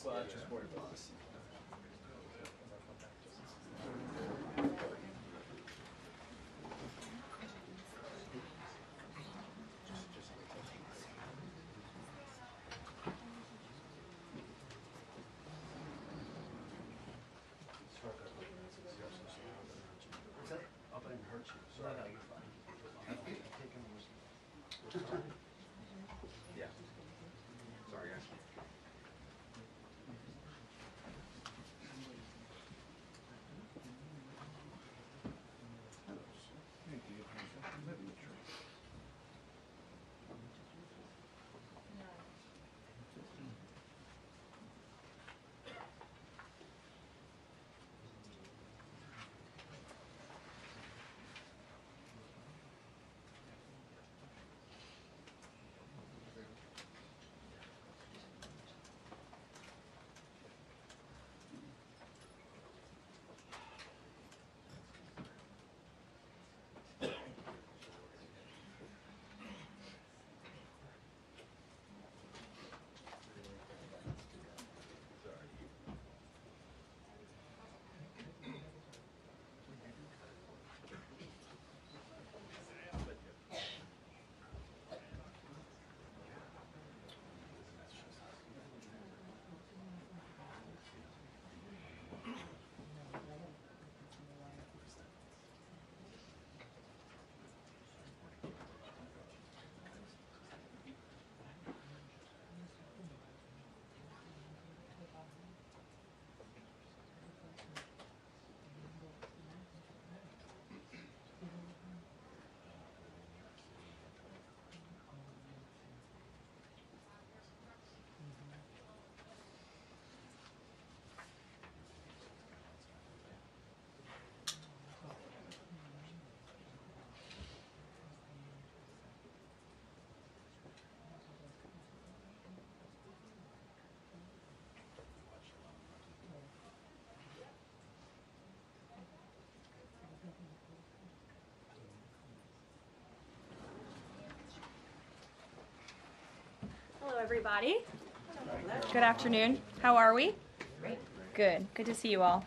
Well, I just worried about this. Yeah. Sorry, guys. Hello, everybody. Good afternoon. How are we? Great. Good. Good to see you all.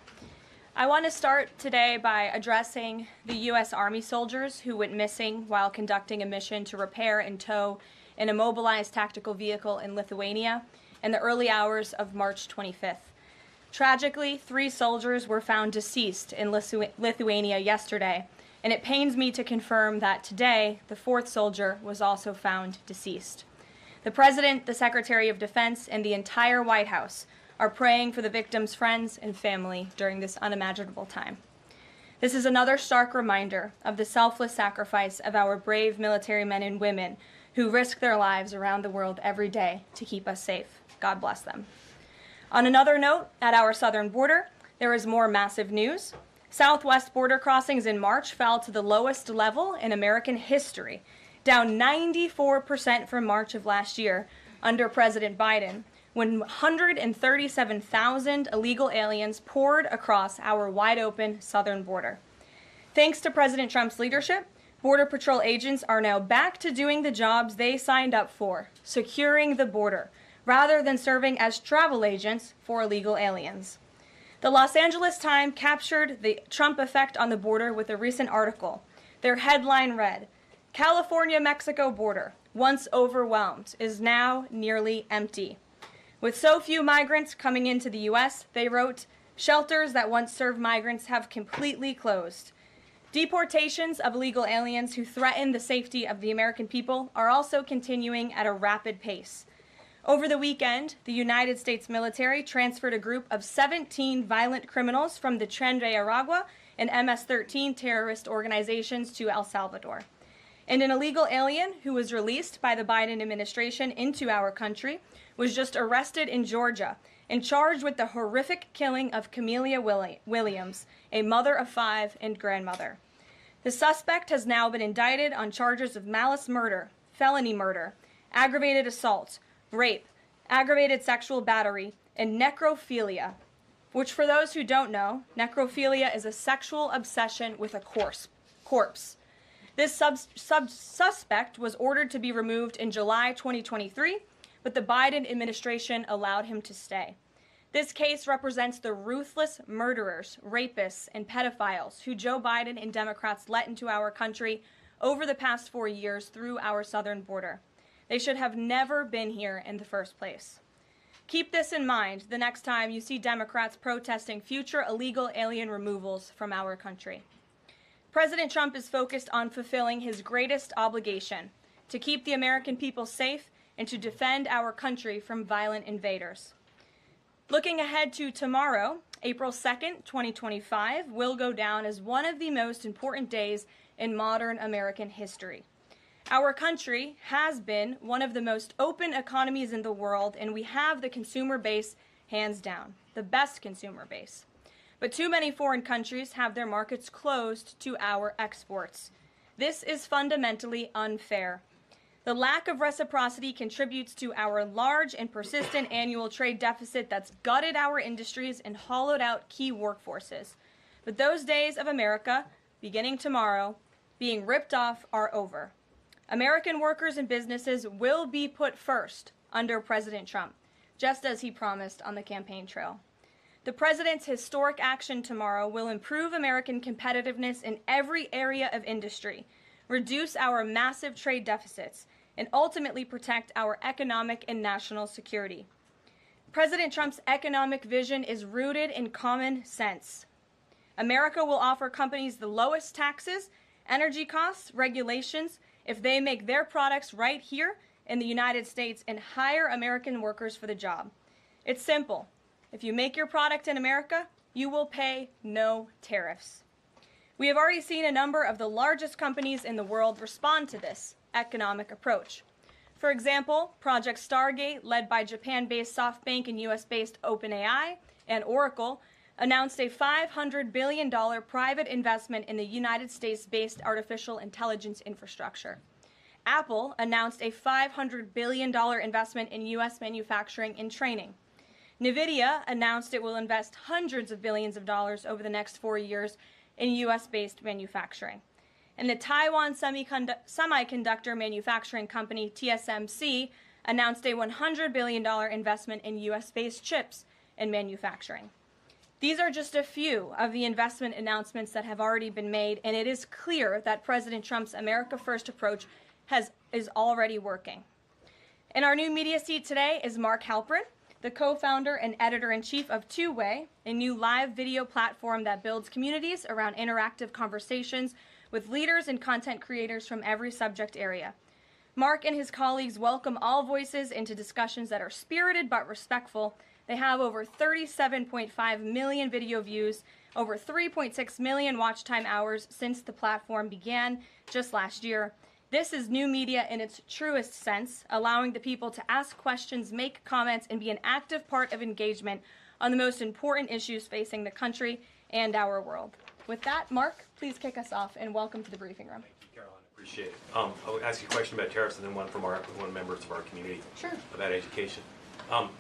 I want to start today by addressing the U.S. Army soldiers who went missing while conducting a mission to repair and tow an immobilized tactical vehicle in Lithuania in the early hours of March 25th. Tragically, 3 soldiers were found deceased in Lithuania yesterday, and it pains me to confirm that today the 4th soldier was also found deceased. The President, the Secretary of Defense, and the entire White House are praying for the victims' friends and family during this unimaginable time. This is another stark reminder of the selfless sacrifice of our brave military men and women who risk their lives around the world every day to keep us safe. God bless them. On another note, at our southern border, there is more massive news. Southwest border crossings in March fell to the lowest level in American history, down 94% from March of last year under President Biden, when 137,000 illegal aliens poured across our wide-open southern border. Thanks to President Trump's leadership, Border Patrol agents are now back to doing the jobs they signed up for, securing the border, rather than serving as travel agents for illegal aliens. The Los Angeles Times captured the Trump effect on the border with a recent article. Their headline read, "California-Mexico border, once overwhelmed, is now nearly empty." With so few migrants coming into the U.S., they wrote, "Shelters that once served migrants have completely closed." Deportations of illegal aliens who threaten the safety of the American people are also continuing at a rapid pace. Over the weekend, the United States military transferred a group of 17 violent criminals from the Tren de Aragua and MS-13 terrorist organizations to El Salvador. And an illegal alien who was released by the Biden administration into our country was just arrested in Georgia and charged with the horrific killing of Camelia Williams, a mother of 5 and grandmother. The suspect has now been indicted on charges of malice murder, felony murder, aggravated assault, rape, aggravated sexual battery, and necrophilia, which, for those who don't know, necrophilia is a sexual obsession with a corpse. This suspect was ordered to be removed in July 2023, but the Biden administration allowed him to stay. This case represents the ruthless murderers, rapists, and pedophiles who Joe Biden and Democrats let into our country over the past 4 years through our southern border. They should have never been here in the first place. Keep this in mind the next time you see Democrats protesting future illegal alien removals from our country. President Trump is focused on fulfilling his greatest obligation, to keep the American people safe and to defend our country from violent invaders. Looking ahead to tomorrow, April 2nd, 2025, will go down as one of the most important days in modern American history. Our country has been one of the most open economies in the world, and we have the consumer base hands down, the best consumer base. But too many foreign countries have their markets closed to our exports. This is fundamentally unfair. The lack of reciprocity contributes to our large and persistent annual trade deficit that's gutted our industries and hollowed out key workforces. But those days of America, beginning tomorrow, being ripped off are over. American workers and businesses will be put first under President Trump, just as he promised on the campaign trail. The president's historic action tomorrow will improve American competitiveness in every area of industry, reduce our massive trade deficits, and ultimately protect our economic and national security. President Trump's economic vision is rooted in common sense. America will offer companies the lowest taxes, energy costs, regulations, if they make their products right here in the United States and hire American workers for the job. It's simple. If you make your product in America, you will pay no tariffs. We have already seen a number of the largest companies in the world respond to this economic approach. For example, Project Stargate, led by Japan-based SoftBank and US-based OpenAI, and Oracle, announced a $500 billion private investment in the United States-based artificial intelligence infrastructure. Apple announced a $500 billion investment in U.S. manufacturing and training. NVIDIA announced it will invest hundreds of billions of dollars over the next 4 years in U.S.-based manufacturing. And the Taiwan semiconductor manufacturing company TSMC announced a $100 billion investment in U.S.-based chips and manufacturing. These are just a few of the investment announcements that have already been made, and it is clear that President Trump's America First approach is already working. In our new media seat today is Mark Halperin, the co-founder and editor-in-chief of Two Way, a new live video platform that builds communities around interactive conversations with leaders and content creators from every subject area. Mark and his colleagues welcome all voices into discussions that are spirited but respectful. They have over 37.5 million video views, over 3.6 million watch time hours since the platform began just last year. This is new media in its truest sense, allowing the people to ask questions, make comments, and be an active part of engagement on the most important issues facing the country and our world. With that, Mark, please kick us off, and welcome to the briefing room. Thank you, Caroline. Appreciate it. I will ask you a question about tariffs and then one from one members of our community about education.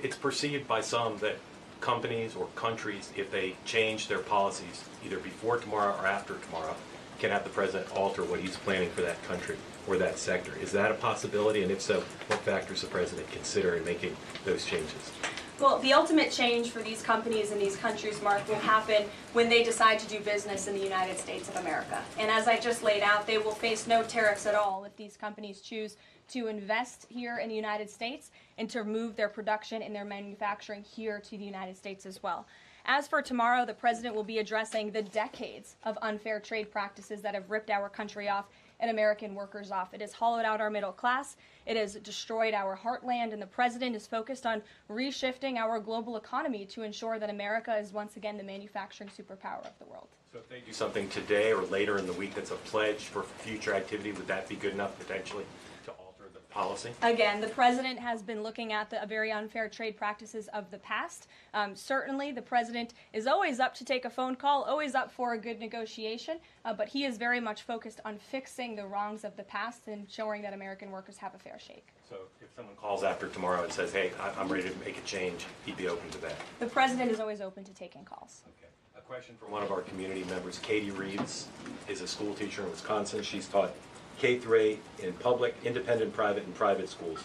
It's perceived by some that companies or countries, if they change their policies either before tomorrow or after tomorrow, can have the president alter what he's planning for that country or that sector. Is that a possibility? And if so, what factors the president consider in making those changes? Well, the ultimate change for these companies in these countries, Mark, will happen when they decide to do business in the United States of America. And as I just laid out, they will face no tariffs at all if these companies choose to invest here in the United States and to move their production and their manufacturing here to the United States as well. As for tomorrow, the president will be addressing the decades of unfair trade practices that have ripped our country off and American workers off. It has hollowed out our middle class. It has destroyed our heartland, and the president is focused on reshifting our global economy to ensure that America is once again the manufacturing superpower of the world. So if they do something today or later in the week that's a pledge for future activity, would that be good enough potentially to alter the policy? Again, the president has been looking at the very unfair trade practices of the past. Certainly, the president is always up to take a phone call, always up for a good negotiation, but he is very much focused on fixing the wrongs of the past and ensuring that American workers have a fair shake. So if someone calls after tomorrow and says, hey, I'm ready to make a change, he'd be open to that? The president is always open to taking calls. Okay. A question from one of our community members. Katie Reeves is a school teacher in Wisconsin. She's taught K-8 in public, independent, private, and private schools.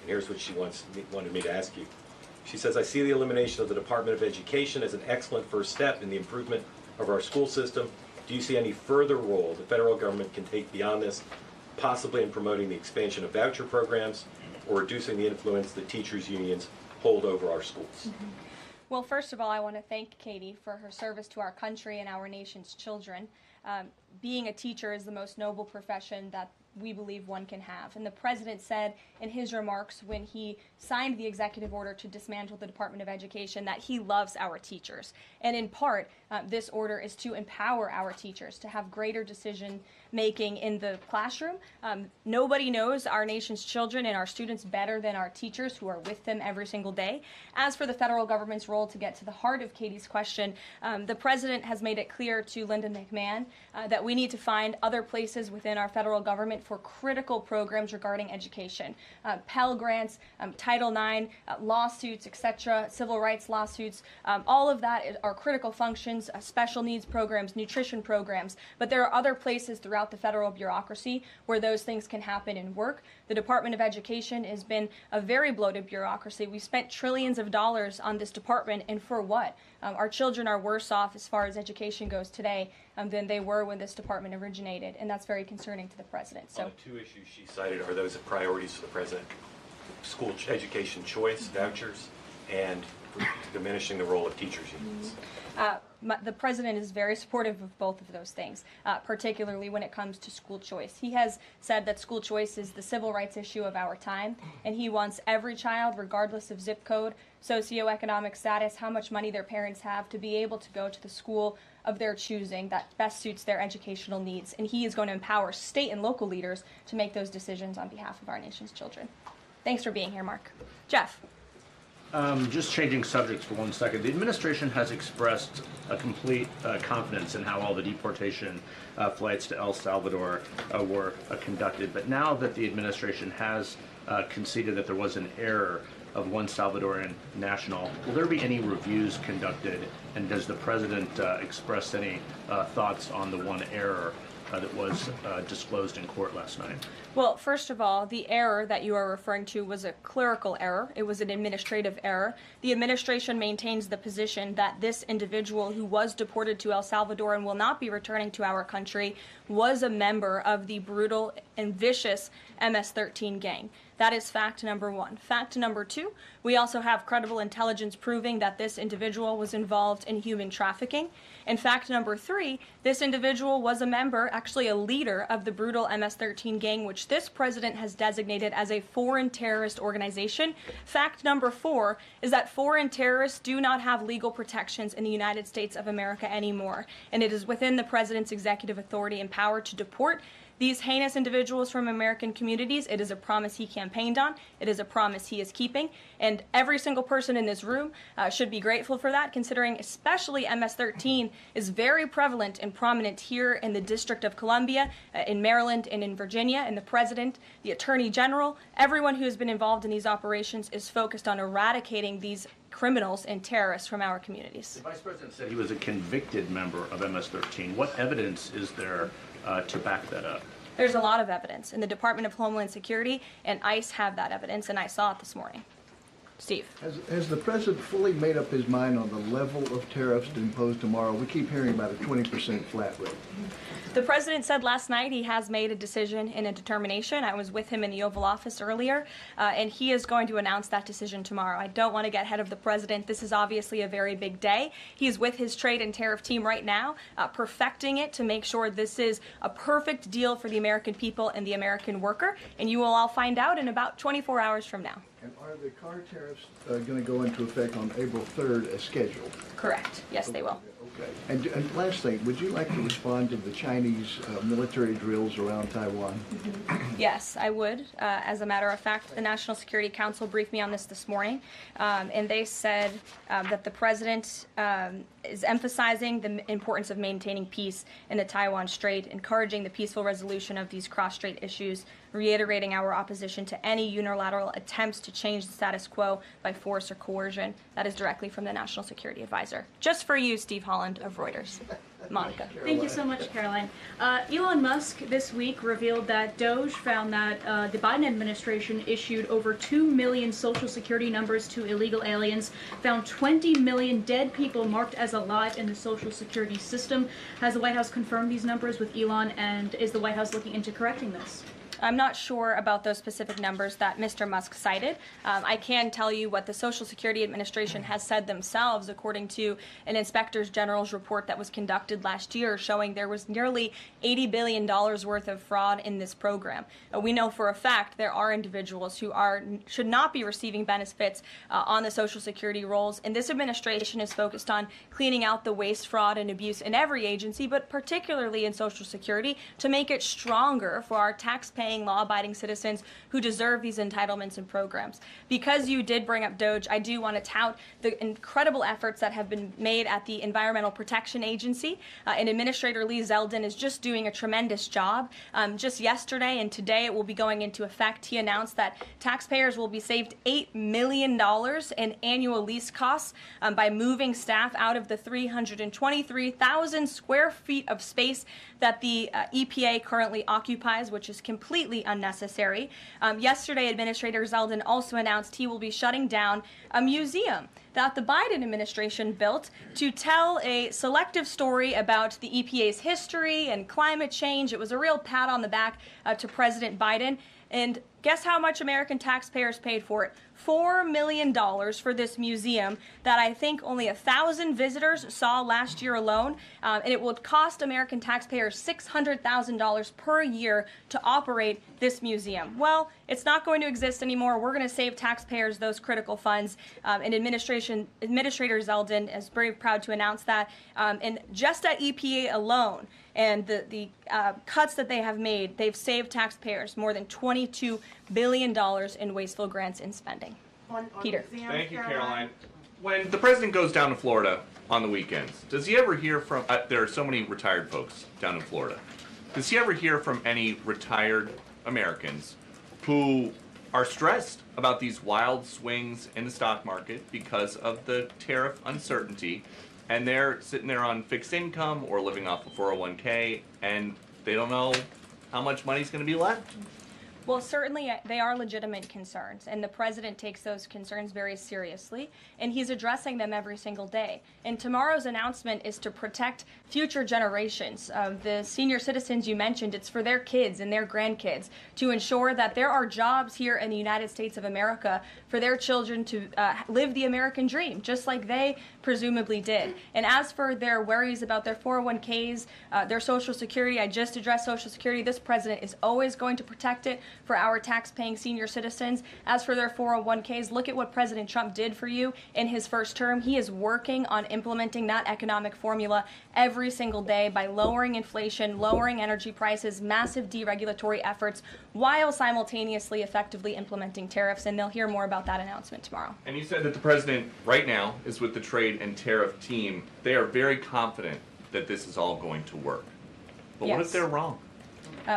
And here's what she wanted me to ask you. She says, I see the elimination of the Department of Education as an excellent first step in the improvement of our school system. Do you see any further role the federal government can take beyond this, possibly in promoting the expansion of voucher programs or reducing the influence that teachers' unions hold over our schools? Well, first of all, I want to thank Katie for her service to our country and our nation's children. Being a teacher is the most noble profession that we believe one can have. And the president said in his remarks when he signed the executive order to dismantle the Department of Education that he loves our teachers. And in part, this order is to empower our teachers to have greater decision making in the classroom. Nobody knows our nation's children and our students better than our teachers who are with them every single day. As for the federal government's role, to get to the heart of Katie's question, the president has made it clear to Linda McMahon that we need to find other places within our federal government for critical programs regarding education. Pell Grants, Title IX, lawsuits, etc., civil rights lawsuits, all of that are critical functions, special needs programs, nutrition programs, but there are other places throughout the federal bureaucracy where those things can happen and work. The Department of Education has been a very bloated bureaucracy. We spent trillions of dollars on this department, and for what? Our children are worse off as far as education goes today than they were when this department originated, and that's very concerning to the president. So, the two issues she cited are those priorities for the president: school education choice, vouchers, and diminishing the role of teachers' unions. The president is very supportive of both of those things, particularly when it comes to school choice. He has said that school choice is the civil rights issue of our time, and he wants every child, regardless of zip code, socioeconomic status, how much money their parents have, to be able to go to the school of their choosing that best suits their educational needs. And he is going to empower state and local leaders to make those decisions on behalf of our nation's children. Thanks for being here, Mark. Jeff. Just changing subjects for 1 second. The administration has expressed a complete confidence in how all the deportation flights to El Salvador were conducted. But now that the administration has conceded that there was an error of one Salvadoran national, will there be any reviews conducted? And does the president express any thoughts on the one error that was disclosed in court last night? Well, first of all, the error that you are referring to was a clerical error. It was an administrative error. The administration maintains the position that this individual who was deported to El Salvador and will not be returning to our country was a member of the brutal and vicious MS-13 gang. That is fact number one. Fact number two, we also have credible intelligence proving that this individual was involved in human trafficking. And fact number three, this individual was a member, actually a leader, of the brutal MS-13 gang, which this president has designated as a foreign terrorist organization. Fact number four is that foreign terrorists do not have legal protections in the United States of America anymore. And it is within the president's executive authority and power to deport these heinous individuals from American communities. It is a promise he campaigned on. It is a promise he is keeping. And every single person in this room should be grateful for that, considering especially MS-13 is very prevalent and prominent here in the District of Columbia, in Maryland, and in Virginia. And the president, the attorney general, everyone who has been involved in these operations is focused on eradicating these criminals and terrorists from our communities. The vice president said he was a convicted member of MS-13. What evidence is there to back that up? There's a lot of evidence, and the Department of Homeland Security and ICE have that evidence, and I saw it this morning. Steve. Has the president fully made up his mind on the level of tariffs to impose tomorrow? We keep hearing about a 20% flat rate. The president said last night he has made a decision and a determination. I was with him in the Oval Office earlier, and he is going to announce that decision tomorrow. I don't want to get ahead of the president. This is obviously a very big day. He's with his trade and tariff team right now, perfecting it to make sure this is a perfect deal for the American people and the American worker, and you will all find out in about 24 hours from now. And are the car tariffs going to go into effect on April 3rd as scheduled? Correct. Yes, they will. Okay. And last thing, would you like to respond to the Chinese military drills around Taiwan? Yes, I would. As a matter of fact, the National Security Council briefed me on this morning, and they said that the president is emphasizing the importance of maintaining peace in the Taiwan Strait, encouraging the peaceful resolution of these cross-strait issues, reiterating our opposition to any unilateral attempts to change the status quo by force or coercion. That is directly from the National Security Advisor. Just for you, Steve Holland of Reuters. Monica. Thank you so much, Caroline. Elon Musk this week revealed that Doge found that the Biden administration issued over 2 million social security numbers to illegal aliens, found 20 million dead people marked as alive in the social security system. Has the White House confirmed these numbers with Elon, and is the White House looking into correcting this? I'm not sure about those specific numbers that Mr. Musk cited. I can tell you what the Social Security Administration has said themselves, according to an Inspector General's report that was conducted last year, showing there was nearly $80 billion worth of fraud in this program. We know for a fact there are individuals who should not be receiving benefits on the Social Security rolls, and this administration is focused on cleaning out the waste, fraud, and abuse in every agency, but particularly in Social Security, to make it stronger for our taxpaying, law-abiding citizens who deserve these entitlements and programs. Because you did bring up Doge, I do want to tout the incredible efforts that have been made at the Environmental Protection Agency. And Administrator Lee Zeldin is just doing a tremendous job. Just yesterday and today it will be going into effect. He announced that taxpayers will be saved $8 million in annual lease costs by moving staff out of the 323,000 square feet of space that the EPA currently occupies, which is completely unnecessary. Yesterday, Administrator Zeldin also announced he will be shutting down a museum that the Biden administration built to tell a selective story about the EPA's history and climate change. It was a real pat on the back to President Biden. And guess how much American taxpayers paid for it? $4 million for this museum that I think only 1,000 visitors saw last year alone. And it would cost American taxpayers $600,000 per year to operate this museum. Well, it's not going to exist anymore. We're going to save taxpayers those critical funds. And Administrator Zeldin is very proud to announce that. And just at EPA alone, and the cuts that they have made, they've saved taxpayers more than $22 billion in wasteful grants and spending. Peter. Thank you, Caroline. When the president goes down to Florida on the weekends, does he ever hear from, there are so many retired folks down in Florida, does he ever hear from any retired Americans who are stressed about these wild swings in the stock market because of the tariff uncertainty, and they're sitting there on fixed income or living off a 401k, and they don't know how much money's going to be left? Well, certainly they are legitimate concerns, and the president takes those concerns very seriously, and he's addressing them every single day. And tomorrow's announcement is to protect future generations of the senior citizens you mentioned. It's for their kids and their grandkids to ensure that there are jobs here in the United States of America for their children to live the American dream, just like they presumably did. And as for their worries about their 401ks, their Social Security, I just addressed Social Security. This president is always going to protect it for our tax-paying senior citizens. As for their 401ks, look at what President Trump did for you in his first term. He is working on implementing that economic formula every single day by lowering inflation, lowering energy prices, massive deregulatory efforts, while simultaneously effectively implementing tariffs. And they'll hear more about that announcement tomorrow. And you said that the president right now is with the trade and tariff team. They are very confident that this is all going to work. But what if they're wrong?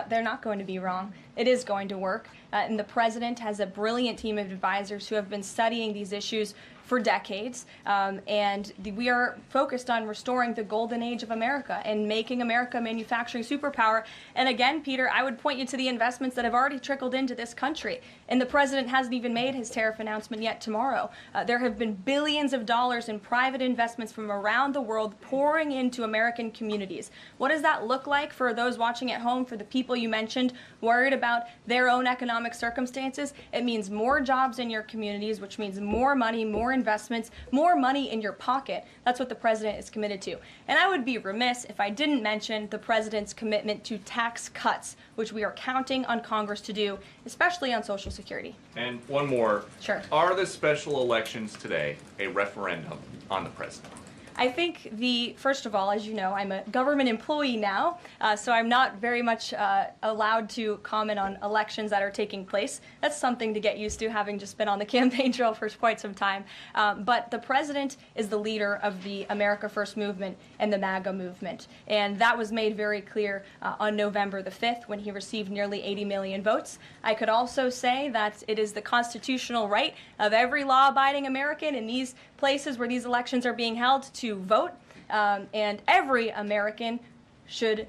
They're not going to be wrong. It is going to work. And the president has a brilliant team of advisors who have been studying these issues for decades. And we are focused on restoring the golden age of America and making America a manufacturing superpower. And again, Peter, I would point you to the investments that have already trickled into this country. And the president hasn't even made his tariff announcement yet tomorrow. There have been billions of dollars in private investments from around the world pouring into American communities. What does that look like for those watching at home, for the people you mentioned worried about their own economic circumstances? It means more jobs in your communities, which means more money, more investments, more money in your pocket. That's what the president is committed to. And I would be remiss if I didn't mention the president's commitment to tax cuts, which we are counting on Congress to do, especially on Social Security. And one more. Sure. Are the special elections today a referendum on the president? I think first of all, as you know, I'm a government employee now, so I'm not very much allowed to comment on elections that are taking place. That's something to get used to, having just been on the campaign trail for quite some time. But the president is the leader of the America First movement and the MAGA movement. And that was made very clear on November the 5th when he received nearly 80 million votes. I could also say that it is the constitutional right of every law-abiding American in these places where these elections are being held to vote. and every American should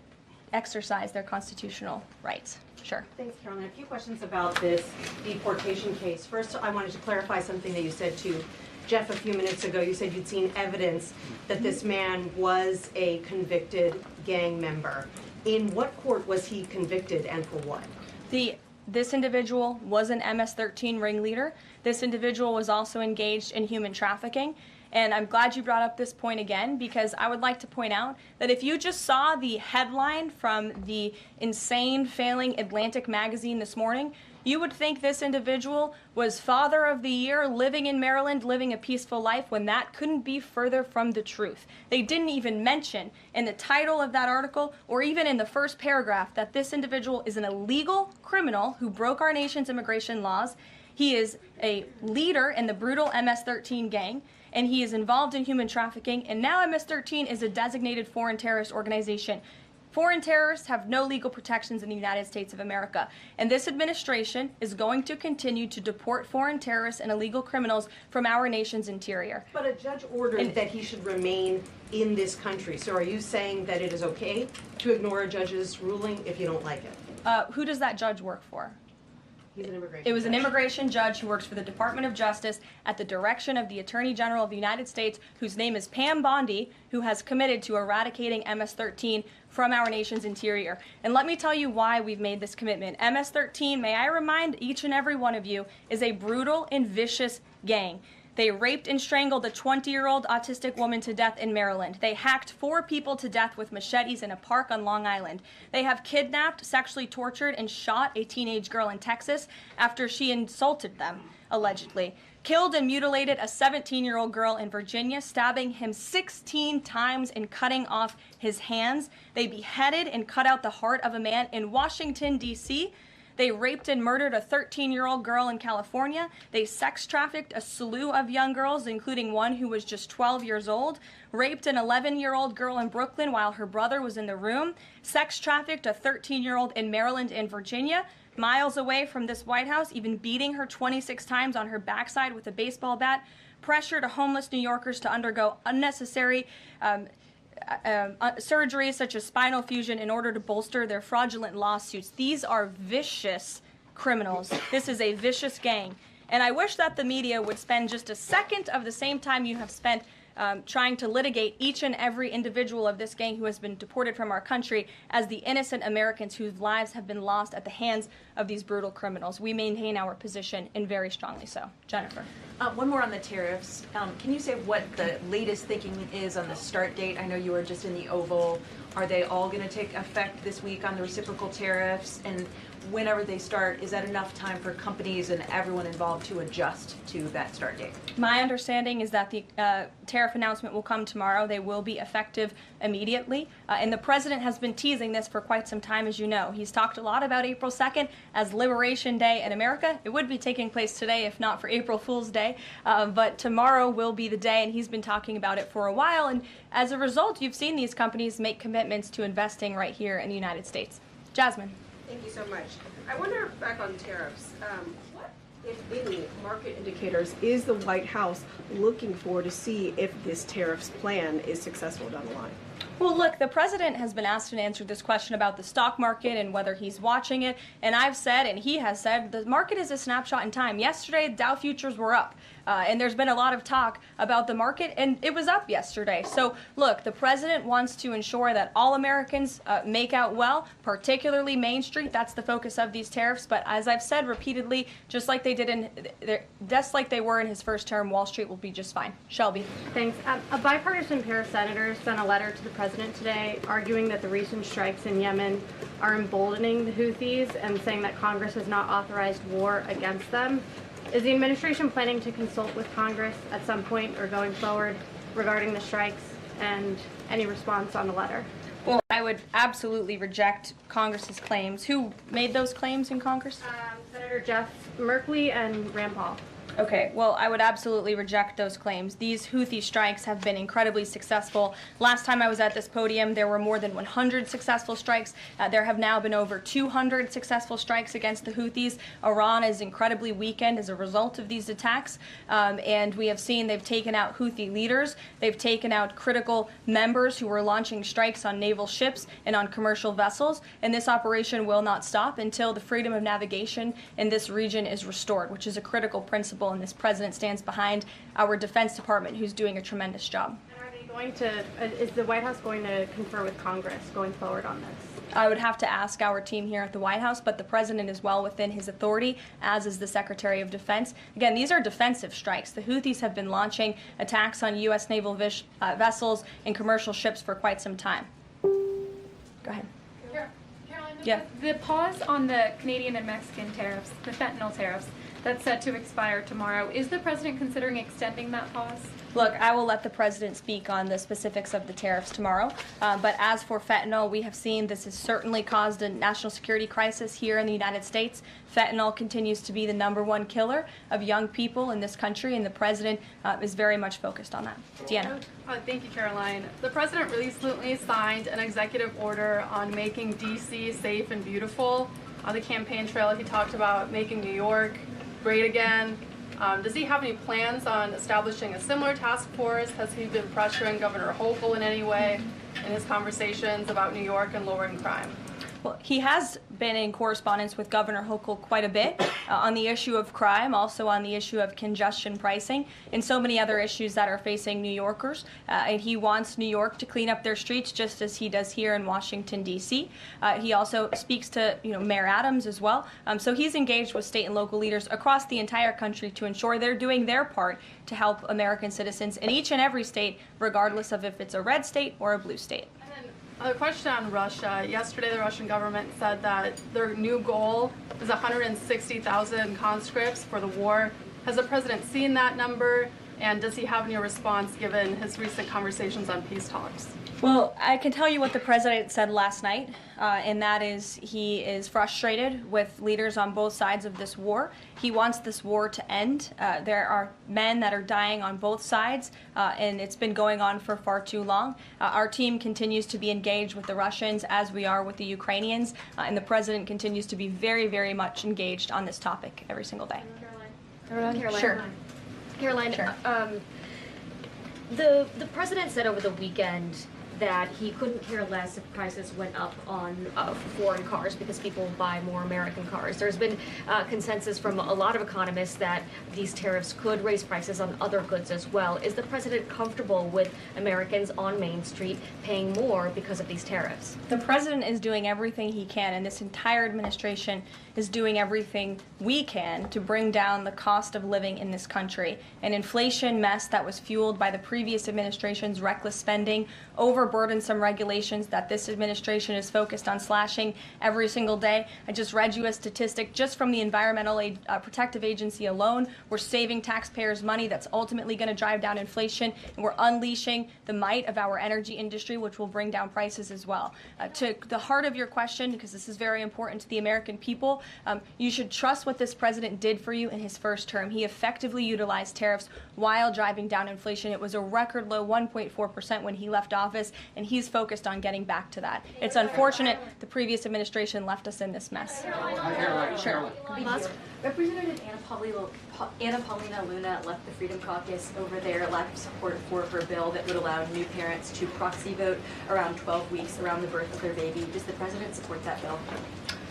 exercise their constitutional rights. Sure. Thanks, Karoline. A few questions about this deportation case. First, I wanted to clarify something that you said to Jeff a few minutes ago. You said you'd seen evidence that this man was a convicted gang member. In what court was he convicted and for what? This individual was an MS-13 ringleader. This individual was also engaged in human trafficking. And I'm glad you brought up this point again, because I would like to point out that if you just saw the headline from the insane, failing Atlantic magazine this morning, you would think this individual was Father of the Year, living in Maryland, living a peaceful life, when that couldn't be further from the truth. They didn't even mention in the title of that article, or even in the first paragraph, that this individual is an illegal criminal who broke our nation's immigration laws. He is a leader in the brutal MS-13 gang, and he is involved in human trafficking, and now MS-13 is a designated foreign terrorist organization. Foreign terrorists have no legal protections in the United States of America, and this administration is going to continue to deport foreign terrorists and illegal criminals from our nation's interior. But a judge ordered that he should remain in this country. So are you saying that it is okay to ignore a judge's ruling if you don't like it? Who does that judge work for? He's an immigration It was an judge. immigration judge who works for the Department of Justice at the direction of the Attorney General of the United States, whose name is Pam Bondi, who has committed to eradicating MS-13 from our nation's interior. And let me tell you why we've made this commitment. MS-13, may I remind each and every one of you, is a brutal and vicious gang. They raped and strangled a 20-year-old autistic woman to death in Maryland. They hacked 4 people to death with machetes in a park on Long Island. They have kidnapped, sexually tortured, and shot a teenage girl in Texas after she insulted them, allegedly. Killed and mutilated a 17-year-old girl in Virginia, stabbing him 16 times and cutting off his hands. They beheaded and cut out the heart of a man in Washington, D.C., They raped and murdered a 13-year-old girl in California. They sex trafficked a slew of young girls, including one who was just 12 years old. Raped an 11-year-old girl in Brooklyn while her brother was in the room. Sex trafficked a 13-year-old in Maryland and Virginia, miles away from this White House, even beating her 26 times on her backside with a baseball bat. Pressured homeless New Yorkers to undergo unnecessary surgeries such as spinal fusion in order to bolster their fraudulent lawsuits. These are vicious criminals. This is a vicious gang. And I wish that the media would spend just a second of the same time you have spent trying to litigate each and every individual of this gang who has been deported from our country as the innocent Americans whose lives have been lost at the hands of these brutal criminals. We maintain our position, and very strongly so. Jennifer. One more on the tariffs. Can you say what the latest thinking is on the start date? I know you were just in the Oval. Are they all going to take effect this week on the reciprocal tariffs? And whenever they start, is that enough time for companies and everyone involved to adjust to that start date? My understanding is that the tariff announcement will come tomorrow. They will be effective immediately. And the president has been teasing this for quite some time, as you know. He's talked a lot about April 2nd as Liberation Day in America. It would be taking place today if not for April Fool's Day. But tomorrow will be the day, and he's been talking about it for a while. And as a result, you've seen these companies make commitments to investing right here in the United States. Jasmine. Thank you so much. I wonder, back on tariffs, what, if any, market indicators is the White House looking for to see if this tariffs plan is successful down the line? Well, look, the president has been asked and answered this question about the stock market and whether he's watching it. And I've said, and he has said, the market is a snapshot in time. Yesterday, Dow futures were up. And there's been a lot of talk about the market, and it was up yesterday. So, look, the president wants to ensure that all Americans make out well, particularly Main Street. That's the focus of these tariffs. But as I've said repeatedly, just like they were in his first term, Wall Street will be just fine. Shelby. Thanks. A bipartisan pair of senators sent a letter to the president today arguing that the recent strikes in Yemen are emboldening the Houthis and saying that Congress has not authorized war against them. Is the administration planning to consult with Congress at some point or going forward regarding the strikes, and any response on the letter? Well, I would absolutely reject Congress's claims. Who made those claims in Congress? Senator Jeff Merkley and Rand Paul. Okay, well, I would absolutely reject those claims. These Houthi strikes have been incredibly successful. Last time I was at this podium, there were more than 100 successful strikes. There have now been over 200 successful strikes against the Houthis. Iran is incredibly weakened as a result of these attacks, and we have seen they've taken out Houthi leaders. They've taken out critical members who were launching strikes on naval ships and on commercial vessels, and this operation will not stop until the freedom of navigation in this region is restored, which is a critical principle, and this president stands behind our Defense Department, who's doing a tremendous job. And are they going to, is the White House going to confer with Congress going forward on this? I would have to ask our team here at the White House, but the president is well within his authority, as is the Secretary of Defense. Again, these are defensive strikes. The Houthis have been launching attacks on U.S. naval vessels and commercial ships for quite some time. Go ahead. Caroline, Yeah. the pause on the Canadian and Mexican tariffs, the fentanyl tariffs, that's set to expire tomorrow. Is the president considering extending that pause? Look, I will let the president speak on the specifics of the tariffs tomorrow. But as for fentanyl, we have seen this has certainly caused a national security crisis here in the United States. Fentanyl continues to be the #1 killer of young people in this country, and the president is very much focused on that. Deanna. Thank you, Caroline. The president recently signed an executive order on making D.C. safe and beautiful. On the campaign trail, he talked about making New York great again. Does he have any plans on establishing a similar task force? Has he been pressuring Governor Hochul in any way in his conversations about New York and lowering crime? Well, he has been in correspondence with Governor Hochul quite a bit on the issue of crime, also on the issue of congestion pricing, and so many other issues that are facing New Yorkers. And he wants New York to clean up their streets just as he does here in Washington, D.C. He also speaks to Mayor Adams as well. So he's engaged with state and local leaders across the entire country to ensure they're doing their part to help American citizens in each and every state, regardless of if it's a red state or a blue state. A question on Russia. Yesterday, the Russian government said that their new goal is 160,000 conscripts for the war. Has the president seen that number, and does he have any response given his recent conversations on peace talks? Well, I can tell you what the president said last night, and that is he is frustrated with leaders on both sides of this war. He wants this war to end. There are men that are dying on both sides, and it's been going on for far too long. Our team continues to be engaged with the Russians as we are with the Ukrainians, and the president continues to be very, very much engaged on this topic every single day. Caroline? Sure. Caroline, Sure. The president said over the weekend that he couldn't care less if prices went up on foreign cars because people buy more American cars. There's been consensus from a lot of economists that these tariffs could raise prices on other goods as well. Is the president comfortable with Americans on Main Street paying more because of these tariffs? The president is doing everything he can, and this entire administration is doing everything we can to bring down the cost of living in this country. An inflation mess that was fueled by the previous administration's reckless spending, overburdensome regulations that this administration is focused on slashing every single day. I just read you a statistic just from the Environmental Protective Agency alone. We're saving taxpayers money that's ultimately going to drive down inflation, and we're unleashing the might of our energy industry, which will bring down prices as well. To the heart of your question, because this is very important to the American people, you should trust what this president did for you in his first term. He effectively utilized tariffs while driving down inflation. It was a record low 1.4% when he left office, and he's focused on getting back to that. It's unfortunate the previous administration left us in this mess. Sure. Representative Anna Paulina Luna left the Freedom Caucus over their lack of support for her bill that would allow new parents to proxy vote around 12 weeks around the birth of their baby. Does the president support that bill?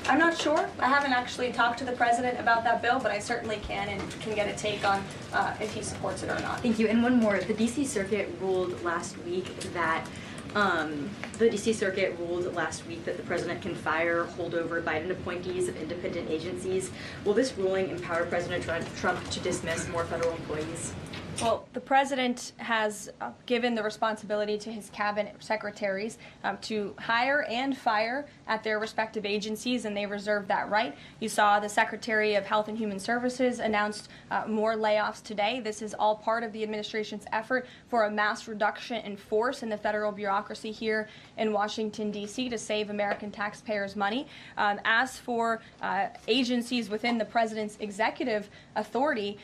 I'm not sure. I haven't actually talked to the president about that bill, but I certainly can and can get a take on if he supports it or not. Thank you. And one more. The D.C. Circuit ruled last week that the president can fire holdover Biden appointees of independent agencies. Will this ruling empower President Trump to dismiss more federal employees? Well, the president has given the responsibility to his cabinet secretaries to hire and fire at their respective agencies, and they reserve that right. You saw the Secretary of Health and Human Services announced more layoffs today. This is all part of the administration's effort for a mass reduction in force in the federal bureaucracy here in Washington, D.C. to save American taxpayers money. As for agencies within the president's executive authority,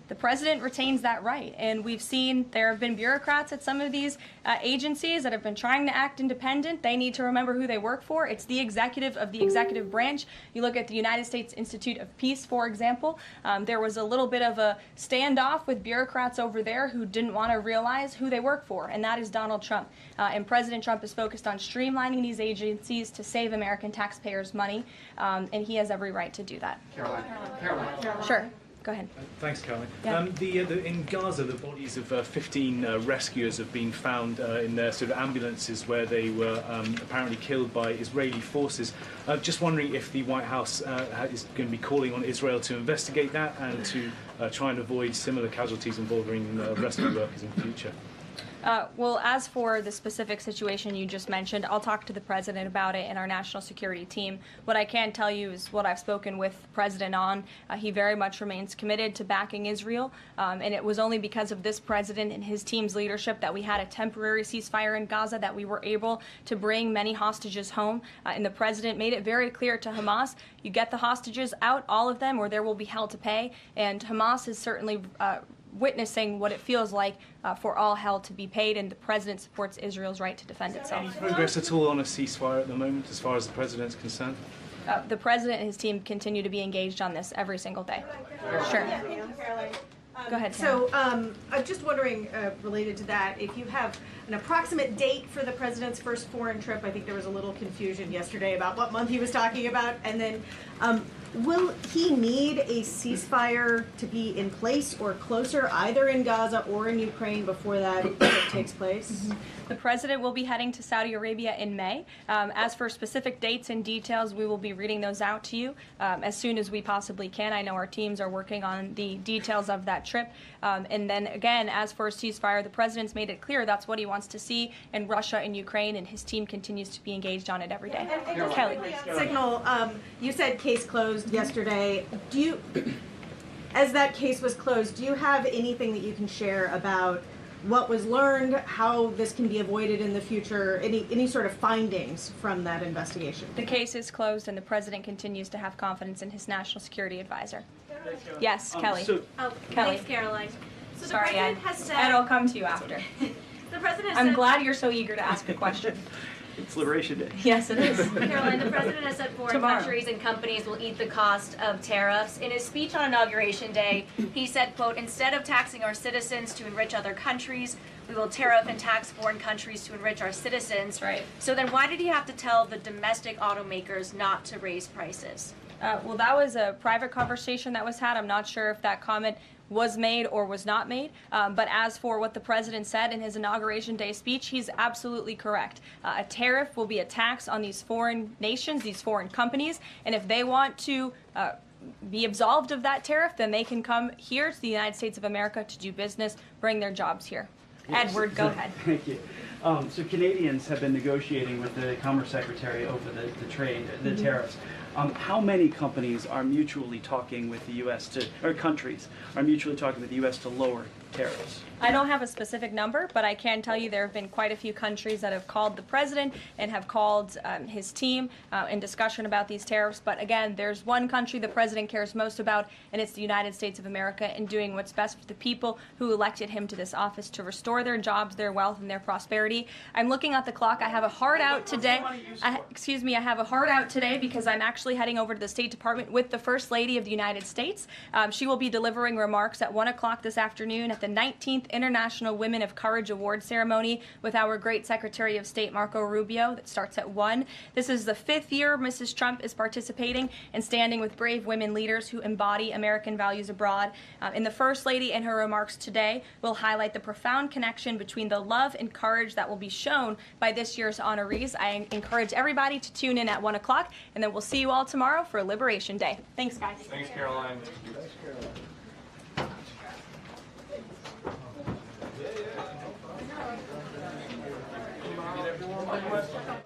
the president retains that right. And we've seen there have been bureaucrats at some of these agencies that have been trying to act independent. They need to remember who they work for. It's the executive of the executive branch. You look at the United States Institute of Peace, for example. There was a little bit of a standoff with bureaucrats over there who didn't want to realize who they work for, and that is Donald Trump. And President Trump is focused on streamlining these agencies to save American taxpayers money, and he has every right to do that. Karoline. Sure. Go ahead. Thanks, Caroline. Yeah. In Gaza, the bodies of 15 rescuers have been found in their sort of ambulances where they were apparently killed by Israeli forces. Just wondering if the White House is going to be calling on Israel to investigate that and to try and avoid similar casualties involving rescue workers in future. Well, as for the specific situation you just mentioned, I'll talk to the president about it and our national security team. What I can tell you is what I've spoken with the president on. He very much remains committed to backing Israel, and it was only because of this president and his team's leadership that we had a temporary ceasefire in Gaza, that we were able to bring many hostages home. And the president made it very clear to Hamas, you get the hostages out, all of them, or there will be hell to pay. And Hamas is certainly witnessing what it feels like for all hell to be paid, and the president supports Israel's right to defend itself. Any progress at all on a ceasefire at the moment, as far as the president's concerned? The president and his team continue to be engaged on this every single day. Sure. Go ahead, So I'm just wondering, related to that, if you have an approximate date for the president's first foreign trip. I think there was a little confusion yesterday about what month he was talking about. And then will he need a ceasefire to be in place or closer, either in Gaza or in Ukraine, before that trip takes place? Mm-hmm. The president will be heading to Saudi Arabia in May. As for specific dates and details, we will be reading those out to you as soon as we possibly can. I know our teams are working on the details of that trip. And then again, as for a ceasefire, the president's made it clear that's what he wants to see in Russia and Ukraine, and his team continues to be engaged on it every day. And Kelly. Signal, you said case closed yesterday. Do you, as that case was closed, do you have anything that you can share about what was learned, how this can be avoided in the future, any sort of findings from that investigation? The case is closed, and the president continues to have confidence in his national security advisor. Yes, Kelly. Kelly. Thanks, Karoline. So Sorry, the president Ed. has said. Ed, I'll come to you after. The president I'm said, glad you're so eager to ask a question. It's Liberation Day. Yes, it is. Caroline, the president has said foreign Tomorrow. countries and companies will eat the cost of tariffs. In his speech on Inauguration Day, he said, quote, instead of taxing our citizens to enrich other countries, we will tariff and tax foreign countries to enrich our citizens. Right. So then why did he have to tell the domestic automakers not to raise prices? Well, that was a private conversation that was had. I'm not sure if that comment was made or was not made. But as for what the president said in his Inauguration Day speech, he's absolutely correct. A tariff will be a tax on these foreign nations, these foreign companies, and if they want to be absolved of that tariff, then they can come here to the United States of America to do business, bring their jobs here. Edward, go ahead. Thank you. So Canadians have been negotiating with the Commerce Secretary over the trade, the tariffs. How many companies are mutually talking with the U.S. or countries are mutually talking with the U.S. to lower tariffs? I don't have a specific number, but I can tell you there have been quite a few countries that have called the president and have called his team in discussion about these tariffs. But again, there's one country the president cares most about, and it's the United States of America, and doing what's best for the people who elected him to this office to restore their jobs, their wealth, and their prosperity. I'm looking at the clock. I have a hard out today. I have a hard out today because I'm actually heading over to the State Department with the First Lady of the United States. She will be delivering remarks at 1 o'clock this afternoon at the 19th International Women of Courage Award ceremony with our great Secretary of State Marco Rubio. That starts at 1. This is the 5th year Mrs. Trump is participating and standing with brave women leaders who embody American values abroad. And the First Lady in her remarks today will highlight the profound connection between the love and courage that will be shown by this year's honorees. I encourage everybody to tune in at 1 o'clock, and then we'll see you all tomorrow for Liberation Day. Thanks, guys. Thanks, Caroline. Thanks, Caroline. you.